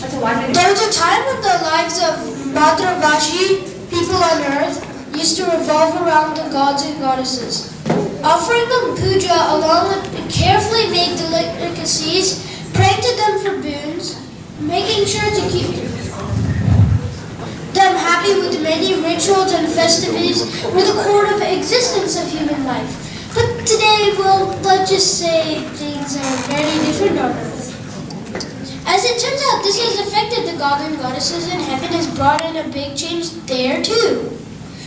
There was a time when the lives of Madravashi, people on earth, used to revolve around the gods and goddesses. Offering them puja along with carefully made delicacies, praying to them for boons, making sure to keep them happy with many rituals and festivities were the core of existence of human life. But today, well, let's just say things are very different on earth. As it turns out, this has affected the gods and goddesses in heaven, has brought in a big change there too.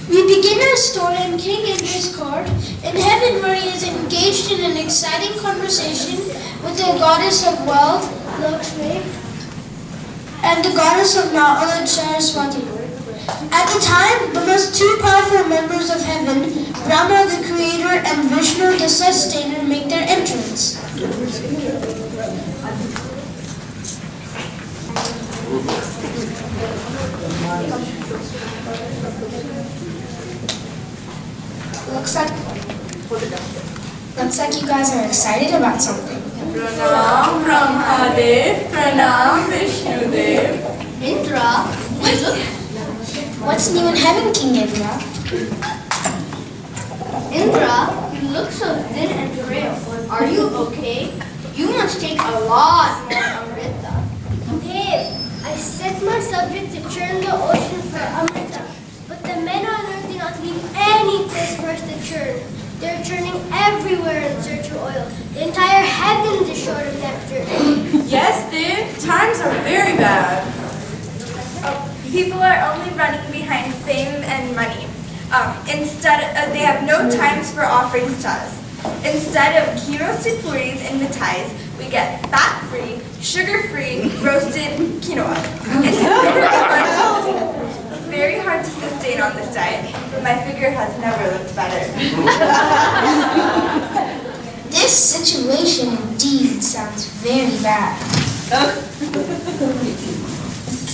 We begin our story in King Indra's court in heaven, where he is engaged in an exciting conversation with the goddess of wealth, Lakshmi, and the goddess of knowledge, Saraswati. At the time, the most two powerful members of heaven, Brahma the creator and Vishnu the sustainer, make their entrance. Looks like you guys are excited about something. Pranam Brahmadev, Pranam Vishnudev. Indra, What's new in heaven, King Indra? Indra, you look so thin and frail. Are you okay? You must take a lot more Amrita. Dev, I set my subject to churn the ocean for Amrita, but the men on earth do not leave any place for us to churn. They're churning everywhere in search of oil. The entire heavens is short of nectar. Yes, Dev, times are very bad. People are only running behind fame and money. They have no times for offerings to us. Instead of gyros to puris and mithais, we get fat-free, sugar-free, roasted quinoa. It's very hard to sustain on this diet, but my figure has never looked better. This situation indeed sounds very bad.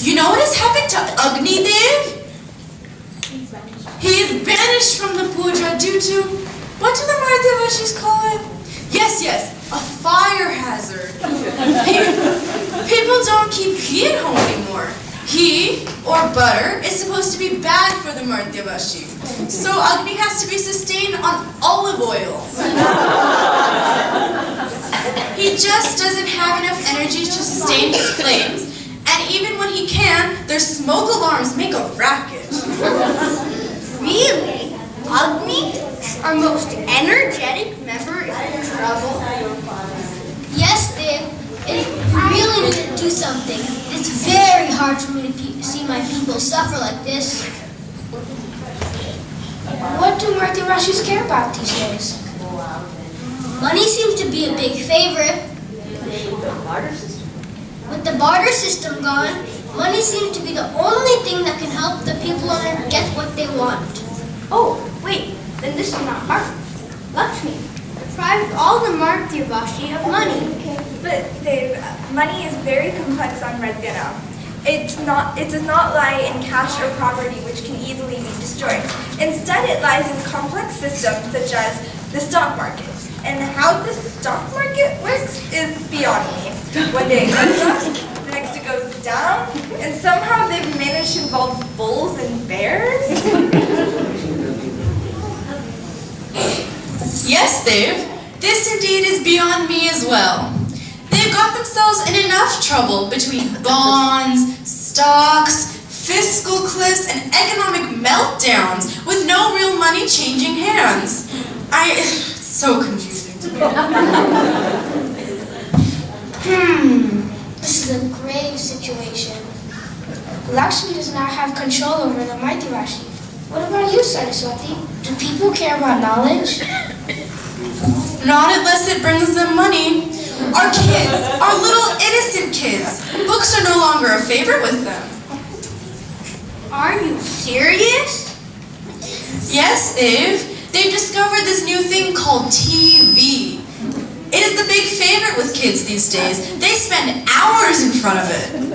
You know what has happened to Agni Dev? He is banished from the puja due to, what do the Mardhavashis call it? Yes, a fire hazard. People don't keep ghee at home anymore. Ghee, or butter, is supposed to be bad for the Mardhavashi. So Agni has to be sustained on olive oil. He just doesn't have enough energy to sustain his flames. And even when he can, their smoke alarms make a racket. Really? Agni, our most energetic member, is in trouble? Yes, Dev, I really need to do something. It's very hard for me to see my people suffer like this. What do Mardhavashis care about these days? Money seems to be a big favorite. With the barter system gone, money seems to be the only thing that can help the people on earth get what they want. Oh, wait, then this is not hard. Lakshmi deprived all the Mardhavashi of money. But money is very complex on Redgana. It does not lie in cash or property which can easily be destroyed. Instead, it lies in complex systems such as the stock market. And how the stock market works is beyond me. One day it goes up, the next it goes down, and somehow they've managed to involve bulls and bears. Yes, Dev, this indeed is beyond me as well. They've got themselves in enough trouble between bonds, stocks, fiscal cliffs, and economic meltdowns with no real money changing hands. It's so confusing to me. This is a grave situation. Lakshmi does not have control over the Mardhavashi. What about you, Saraswati? Do people care about knowledge? Not unless it brings them money. Our kids, our little innocent kids, books are no longer a favorite with them. Are you serious? Yes, Eve. They've discovered this new thing called TV. It is the big favorite with kids these days. They spend hours in front of it. And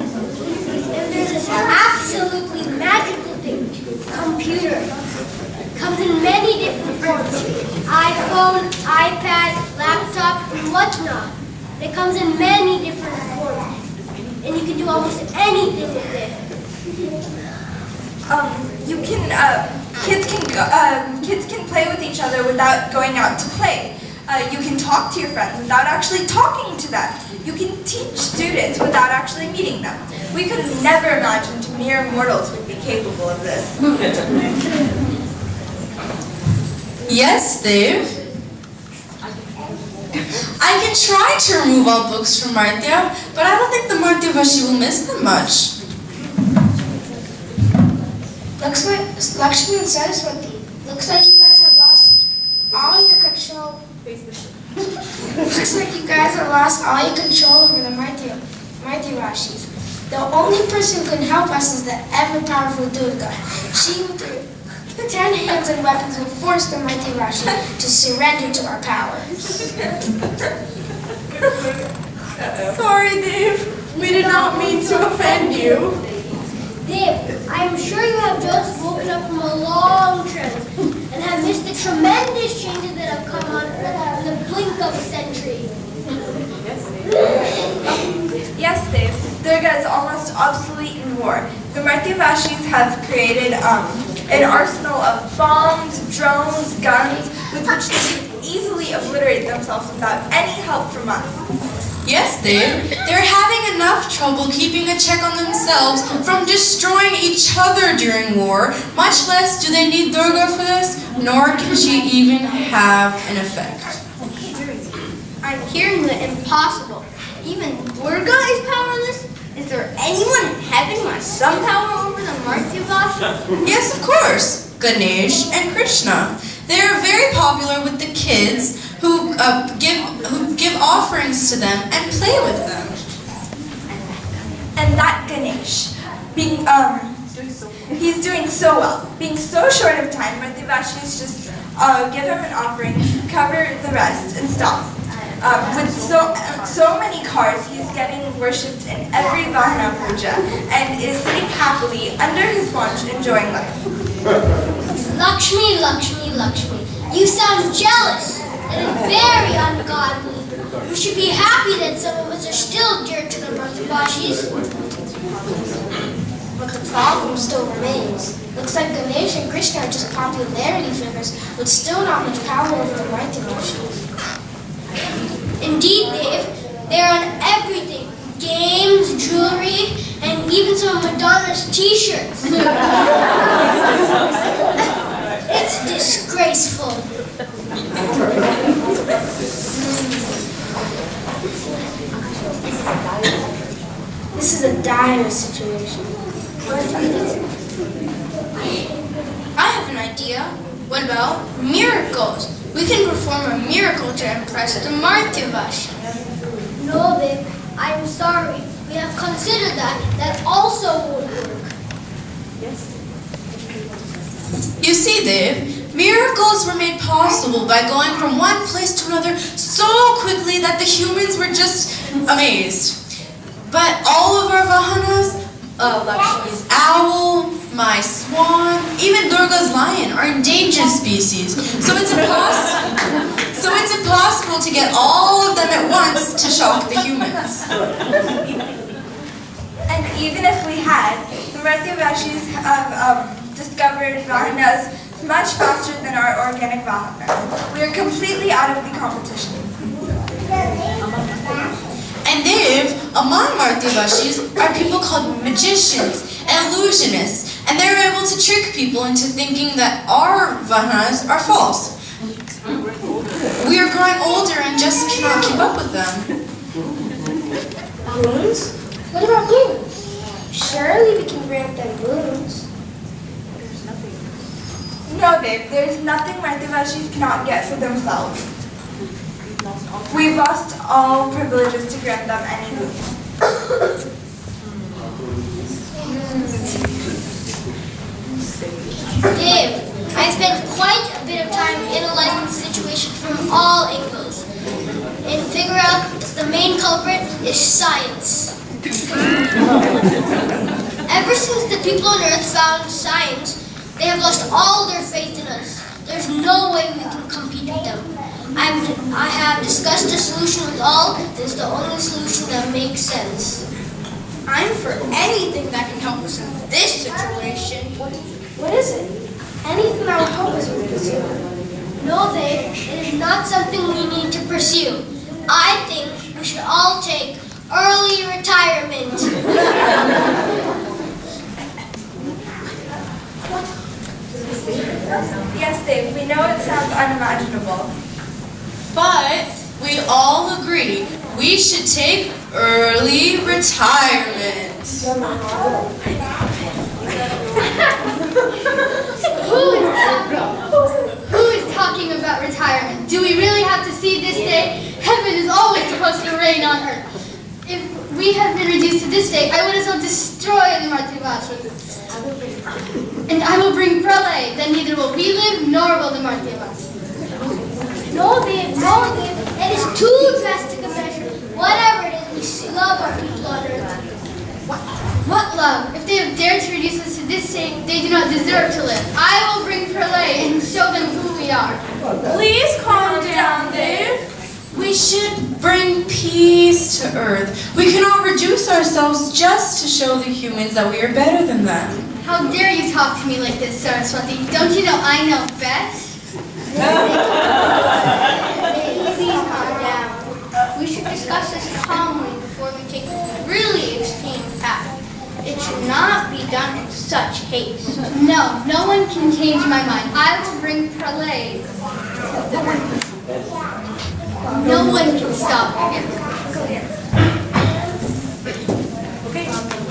there's this absolutely magical thing, computer. Comes in many different forms. iPhone, iPad, laptop, and whatnot. It comes in many different forms. And you can do do almost anything with it. Kids can play with each other without going out to play. You can talk to your friends without actually talking to them. You can teach students without actually meeting them. We could never imagine mere mortals would be capable of this. Yes, Dave. I can try to remove all books from Martya, but I don't think the Martyavashi will miss them much. Lakshmi and Saraswati, looks like you guys have lost all your control. Looks like you guys have lost all your control over the Martyavashis. The only person who can help us is the ever-powerful Durga. She, with her 10 hands and weapons, will force the Martyavashi to surrender to our power. Sorry, Dave. We did not mean to offend you. Dave, I am sure you have just woken up from a long trance and have missed the tremendous changes that have come on Earth in the blink of a century. Yes, Dave. Durga is almost obsolete in war. The Martyavashis have created an arsenal of bombs, drones, guns, with which they can easily obliterate themselves without any help from us. Yes, Dave. They're having enough trouble keeping a check on themselves from destroying each other during war. Much less do they need Durga for this, nor can she even have an effect. I'm hearing the impossible. Even Durga is powerless? Is there anyone in heaven who has some power over the Martyavashi? Yes, of course. Ganesh and Krishna. They are very popular with the kids who give offerings to them and play with them. And that Ganesh, he's doing so well. Being so short of time, Martyavashis just give him an offering, cover the rest, and stop. With so many cars, he's getting worshipped in every Vahana puja and is sitting happily under his launch enjoying life. Lakshmi, Lakshmi, Lakshmi, you sound jealous and very ungodly. You should be happy that some of us are still dear to the Martyavashis. But the problem still remains. Looks like Ganesh and Krishna are just popularity figures with still not much power over the Martyavashis. Indeed, Dave, they're on everything. Games, jewelry, and even some of Madonna's t-shirts. It's disgraceful. This is a dire situation. What do we do? I have an idea. What about miracles? We can perform a miracle to impress the Martyavashi. No, babe, I'm sorry. We have considered that. That also won't work. You see, Dave, miracles were made possible by going from one place to another so quickly that the humans were just amazed. But all of our Vahanas, Lakshmi's owl, my swan, even Durga's lion are endangered species. So it's impossible to get all of them at once to shock the humans. And even if we had, the Martyavashis have discovered Vahanas much faster than our organic Vahanas. We are completely out of the competition. And Dave, among Martyavashis are people called magicians and illusionists, and they're able to trick people into thinking that our Vahanas are false. We are growing older and just cannot keep up with them. Boons? What about boons? Surely we can grant them boons. No, babe, there's nothing Martyavashis cannot get for themselves. We've lost all privileges to grant them any boons. Dave, I spent quite a bit of time analyzing the situation from all angles and figure out that the main culprit is science. Ever since the people on Earth found science, they have lost all their faith in us. There's no way we can compete with them. I have discussed the solution with all. It's the only solution that makes sense. I'm for anything that can help us in this situation. What is it? Anything that will help us with this. No, Dave, it is not something we need to pursue. I think we should all take early retirement. Yes, Dave, we know it sounds unimaginable. But we all agree we should take early retirement. Who is talking about retirement? Do we really have to see this day? Heaven is always supposed to reign on earth. If we have been reduced to this state, I would as well destroy the Martyrs. And I will bring prelay, then neither will we live nor will the Martyrs. No, Dave, it is too drastic a measure. Whatever it is, we should love our people on earth. What love? If they have dared to reduce us to this state, they do not deserve to live. I will bring prelay and show them who we are. Please calm down, Dave. We should bring peace to earth. We cannot reduce ourselves just to show the humans that we are better than them. How dare you talk to me like this, Saraswati? Don't you know I know best? Please calm down. We should discuss this calmly before we take really extreme path. It should not be done in such haste. No, no one can change my mind. I will bring prelay. No one can stop me.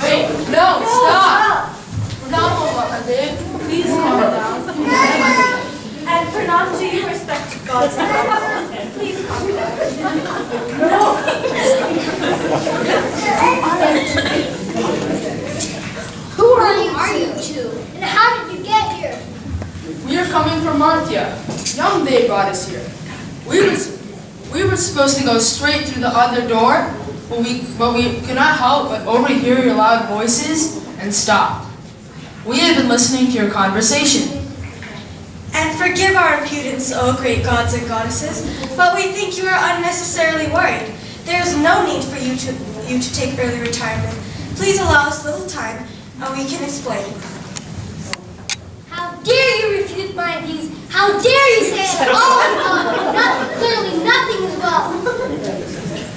Wait, no, stop! Dave. Please calm down. And pronounce to you respect to God's will. Please calm down. Who are you two? And how did you get here? We are coming from Martia. Young Day brought us here. We were supposed to go straight through the other door, but we could not help but overhear your loud voices and stop. We had been listening to your conversation. And forgive our impudence, O great gods and goddesses, but we think you are unnecessarily worried. There is no need for you to take early retirement. Please allow us a little time, and we can explain. How dare you refute my views? How dare you say that all is well? Clearly nothing is well.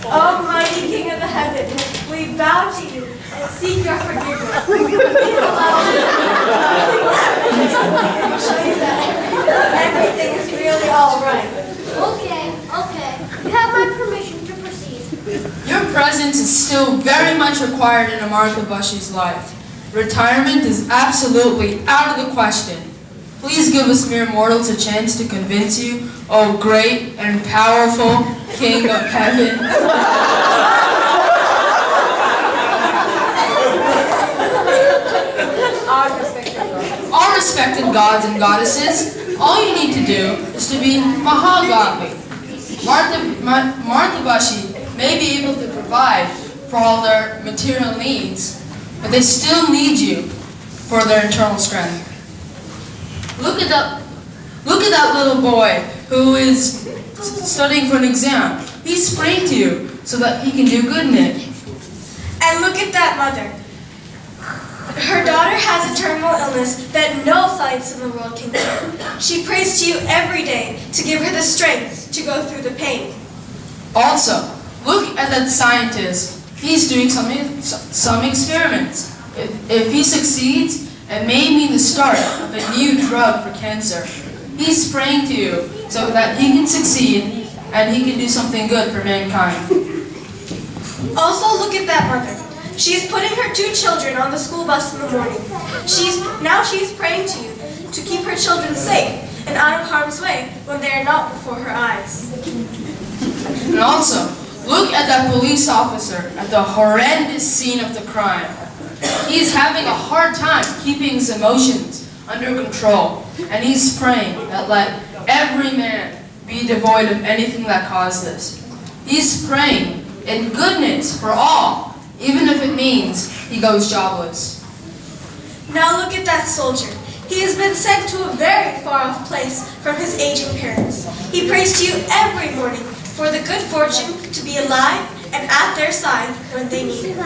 Almighty King of the heavens, we bow to you and seek your forgiveness. Please allow us to show you that everything is really all right. Okay. You have my permission to proceed. Your presence is still very much required in a Martha Bushy's life. Retirement is absolutely out of the question. Please give us mere mortals a chance to convince you, O great and powerful King of heaven. All respected gods and goddesses, all you need to do is to be Mahagodly. Martha Bushy may be able to provide for all their material needs, but they still need you for their internal strength. Look at that little boy who is studying for an exam. He's praying to you so that he can do good in it. And look at that mother. Her daughter has a terminal illness that no science in the world can cure. She prays to you every day to give her the strength to go through the pain. Also, look at that scientist. He's doing some experiments. If he succeeds, it may mean the start of a new drug for cancer. He's praying to you so that he can succeed and he can do something good for mankind. Also, look at that mother. She's putting her 2 children on the school bus in the morning. She's praying to you to keep her children safe and out of harm's way when they are not before her eyes. And also, look at that police officer at the horrendous scene of the crime. He's having a hard time keeping his emotions under control, and he's praying that let every man be devoid of anything that caused this. He's praying in goodness for all, even if it means he goes jobless. Now look at that soldier. He has been sent to a very far-off place from his aging parents. He prays to you every morning for the good fortune to be alive and at their side when they need it.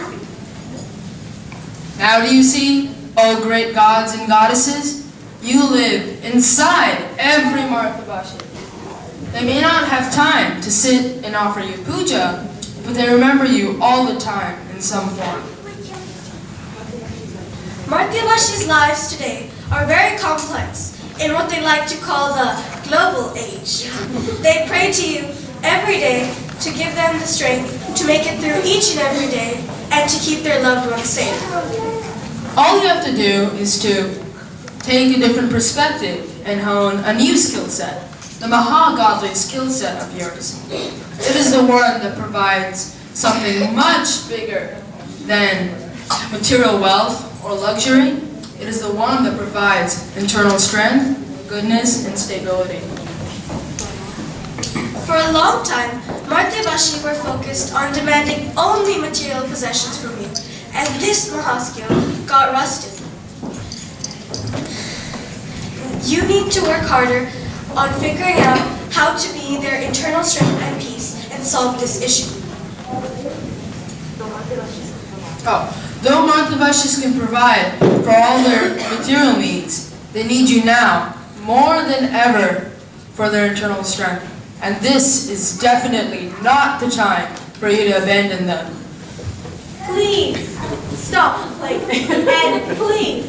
Now do you see, O great gods and goddesses? You live inside every Marthabashi. They may not have time to sit and offer you puja, but they remember you all the time in some form. Martyavashi's lives today are very complex in what they like to call the global age. They pray to you every day to give them the strength to make it through each and every day and to keep their loved ones safe. All you have to do is to take a different perspective and hone a new skill set, the Maha-godly skill set of yours. It is the one that provides something much bigger than material wealth or luxury. It is the one that provides internal strength, goodness, and stability. For a long time, Martyavashi were focused on demanding only material possessions from you, and this Mahaskill got rusted. You need to work harder on figuring out how to be their internal strength and peace and solve this issue. Though Marthavashis can provide for all their material needs, they need you now more than ever for their internal strength. And this is definitely not the time for you to abandon them. Please stop complaining. And please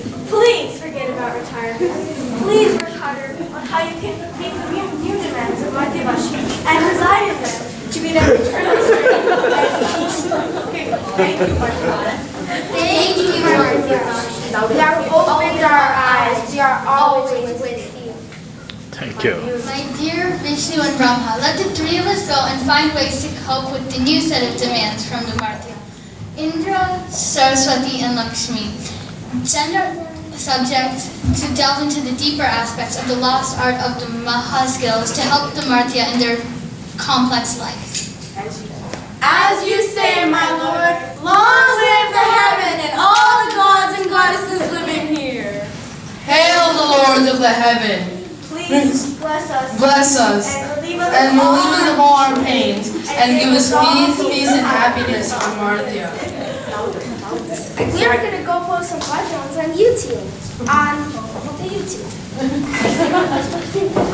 forget about retirement. Please work harder on how you can meet the new demands of Martyavashi and reside in them to be their eternal strength and peace. Okay, thank you, Martyavashi. Thank you, Martha. We are opened our eyes. We are always with you. Thank you. My dear Vishnu and Brahma, let the three of us go and find ways to cope with the new set of demands from the Martya. Indra, Saraswati, and Lakshmi send our subject to delve into the deeper aspects of the lost art of the Maha skills to help the Martya in their complex life. As you say, my Lord, long live the heaven and all the gods and goddesses living here. Hail the Lords of the heaven! Please bless us. Bless us And relieve and relieve us of all our pains and give us all peace and happiness on Martya. We are going to go post some questions on YouTube. On the YouTube.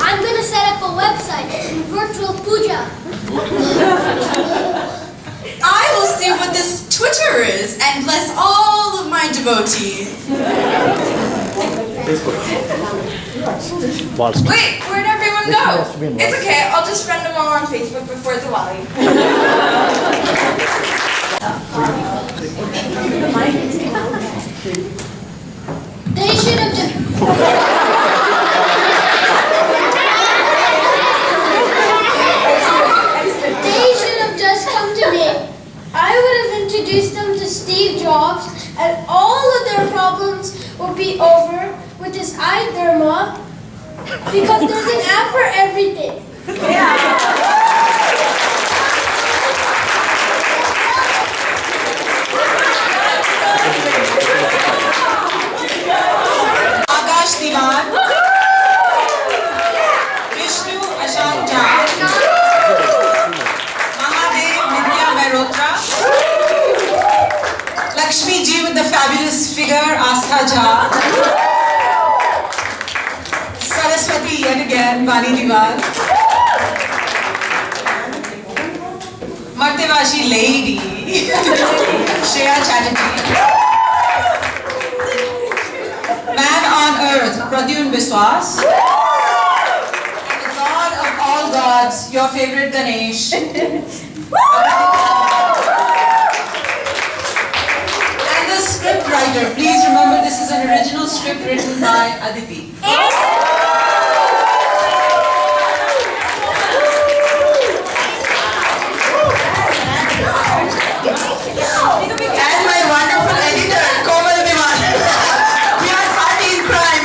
I'm going to set up a website, virtual puja. I will see what this Twitter is and bless all of my devotees. Wait, where'd everyone go? It's okay, I'll just friend them all on Facebook before Diwali. They should have just come to me. I would have introduced them to Steve Jobs, and all of their problems would be over with this iDharma, because there's an app for everything. Akash Diwan, Vishnu Ashant Jha, Mahadev Nitya Mehrotra, Lakshmi Ji with the fabulous figure Astha Jha, Saraswati yet again, Vani Diwan, Martyavashi lady, Shreya Chatterjee, Man on earth, Pradyun Biswas, and the God of all gods, your favorite Ganesh. And the script writer, please remember this is an original script written by Aditi. And my wonderful editor, Komal Diwan. We are party in crime.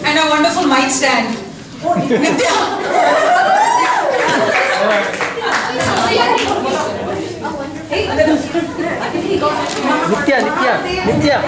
And a wonderful mic stand. Nitya. Nitya.